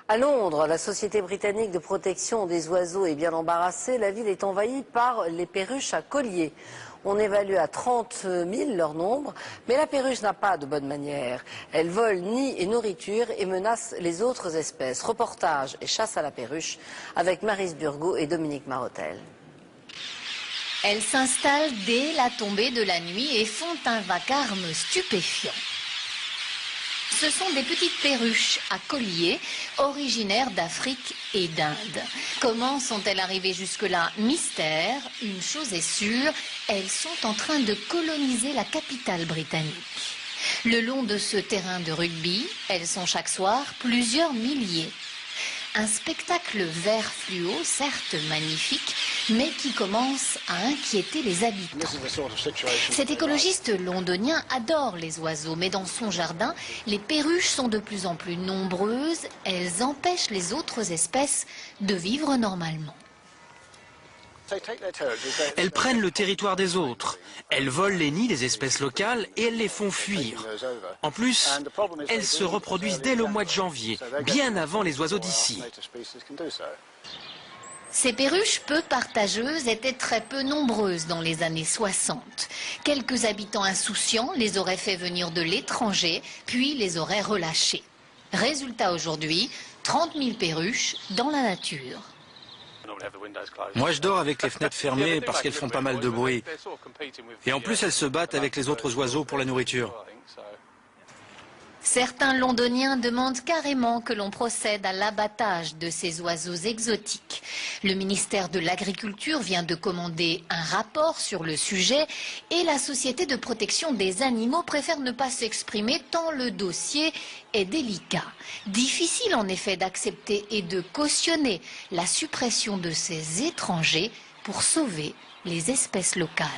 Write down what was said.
À Londres, la Société britannique de protection des oiseaux est bien embarrassée. La ville est envahie par les perruches à collier. On évalue à 30 000 leur nombre, mais la perruche n'a pas de bonne manière. Elle vole nids et nourriture et menace les autres espèces. Reportage et chasse à la perruche avec Maryse Burgot et Dominique Marotel. Elles s'installent dès la tombée de la nuit et font un vacarme stupéfiant. Ce sont des petites perruches à collier, originaires d'Afrique et d'Inde. Comment sont-elles arrivées jusque-là? Mystère. Une chose est sûre, elles sont en train de coloniser la capitale britannique. Le long de ce terrain de rugby, elles sont chaque soir plusieurs milliers. Un spectacle vert fluo, certes magnifique, mais qui commence à inquiéter les habitants. Cet écologiste londonien adore les oiseaux, mais dans son jardin, les perruches sont de plus en plus nombreuses. Elles empêchent les autres espèces de vivre normalement. Elles prennent le territoire des autres, elles volent les nids des espèces locales et elles les font fuir. En plus, elles se reproduisent dès le mois de janvier, bien avant les oiseaux d'ici. Ces perruches peu partageuses étaient très peu nombreuses dans les années 60. Quelques habitants insouciants les auraient fait venir de l'étranger, puis les auraient relâchées. Résultat aujourd'hui, 30 000 perruches dans la nature. Moi je dors avec les fenêtres fermées parce qu'elles font pas mal de bruit. Et en plus elles se battent avec les autres oiseaux pour la nourriture. Certains londoniens demandent carrément que l'on procède à l'abattage de ces oiseaux exotiques. Le ministère de l'Agriculture vient de commander un rapport sur le sujet et la Société de protection des animaux préfère ne pas s'exprimer tant le dossier est délicat. Difficile en effet d'accepter et de cautionner la suppression de ces étrangers pour sauver les espèces locales.